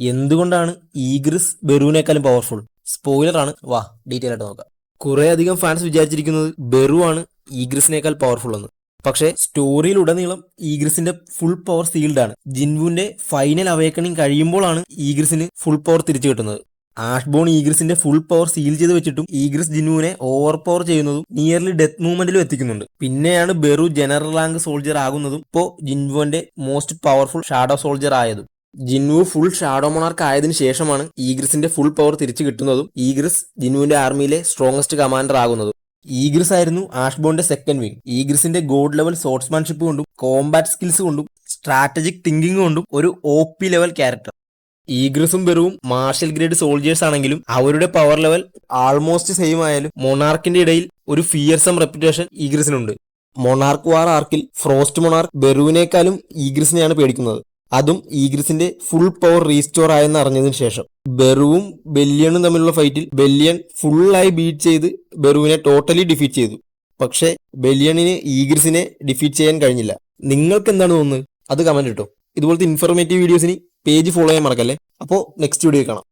എന്തുകൊണ്ടാണ് ഈഗ്രിസ് ബെറുവിനേക്കാളും powerful? Spoiler ആണ്, വാ ഡീറ്റെയിൽ ആയിട്ട് നോക്കാം. കുറെ അധികം ഫാൻസ് വിചാരിച്ചിരിക്കുന്നത് ബെറു ആണ് ഈഗ്രിസിനേക്കാൾ പവർഫുൾ എന്ന്. പക്ഷേ സ്റ്റോറിയിലുടനീളം ഈഗ്രിസിന്റെ ഫുൾ പവർ സീൽഡ് ആണ്. ജിൻവുന്റെ ഫൈനൽ അവേക്കണിംഗ് കഴിയുമ്പോഴാണ് ഈഗ്രിസിന് ഫുൾ പവർ തിരിച്ചു കിട്ടുന്നത്. ആഷ്ബോൺ ഈഗ്രിസിന്റെ ഫുൾ പവർ സീൽ ചെയ്ത് വെച്ചിട്ടും ഈഗ്രിസ് ജിൻവുവിനെ ഓവർ പവർ ചെയ്യുന്നതും നിയർലി ഡെത്ത് മൂവ്മെന്റിലും എത്തിക്കുന്നുണ്ട്. പിന്നെയാണ് ബെറു ജനറൽ റാങ്ക് സോൾജർ ആകുന്നതും ഇപ്പോ ജിൻവുവിന്റെ മോസ്റ്റ് പവർഫുൾ ഷാഡോ സോൾജർ ആയതും. ജിൻവു ഫുൾ ഷാഡോ മൊണാർക്ക് ആയതിനു ശേഷമാണ് ഈഗ്രിസിന്റെ ഫുൾ പവർ തിരിച്ചു കിട്ടുന്നതും ഈഗ്രിസ് ജിൻവുവിന്റെ ആർമിയിലെ സ്ട്രോങ്സ്റ്റ് കമാൻഡർ ആകുന്നതും. ഈഗ്രിസ് ആയിരുന്നു ആഷ്ബോണിന്റെ സെക്കൻഡ് വിങ്. ഈഗ്രിസിന്റെ ഗോഡ് ലെവൽ സോർട്സ്മാൻഷിപ്പ് കൊണ്ടും കോംബാറ്റ് സ്കിൽസ് കൊണ്ടും സ്ട്രാറ്റജിക് തിങ്കിങ് കൊണ്ടും ഒരു OP ലെവൽ ക്യാരക്ടർ. ഈഗ്രിസും ബെറുവും മാർഷ്യൽ ഗ്രേഡ് സോൾജേഴ്സ് ആണെങ്കിലും അവരുടെ പവർ ലെവൽ ആൾമോസ്റ്റ് സെയിം ആയാലും മൊണാർക്കിന്റെ ഇടയിൽ ഒരു ഫിയർസം റെപ്യൂട്ടേഷൻ ഈഗ്രിസിനുണ്ട്. മൊണാർക്ക് വാർ ആർക്കിൽ ഫ്രോസ്റ്റ് മൊണാർക്ക് ബെറുവിനേക്കാളും ഈഗ്രിസിനെയാണ് പേടിക്കുന്നത്. അതും ഈഗ്രിസിന്റെ ഫുൾ പവർ റീസ്റ്റോർ ആയെന്ന് അറിഞ്ഞതിന് ശേഷം. ബെറുവും ബെല്ലിയണും തമ്മിലുള്ള ഫൈറ്റിൽ ബെല്ലിയൺ ഫുള്ളായി ബീറ്റ് ചെയ്ത് ബെറുവിനെ ടോട്ടലി ഡിഫീറ്റ് ചെയ്തു. പക്ഷേ ബെല്ലിയണിന് ഈഗ്രിസിനെ ഡിഫീറ്റ് ചെയ്യാൻ കഴിഞ്ഞില്ല. നിങ്ങൾക്ക് എന്താണ് തോന്നുന്നത്? അത് കമന്റ് ഇട്ടോ. ഇതുപോലത്തെ ഇൻഫോർമേറ്റീവ് വീഡിയോസിന് പേജ് ഫോളോ ചെയ്യാൻ മറക്കല്ലേ. അപ്പോൾ നെക്സ്റ്റ് വീഡിയോ കാണാം.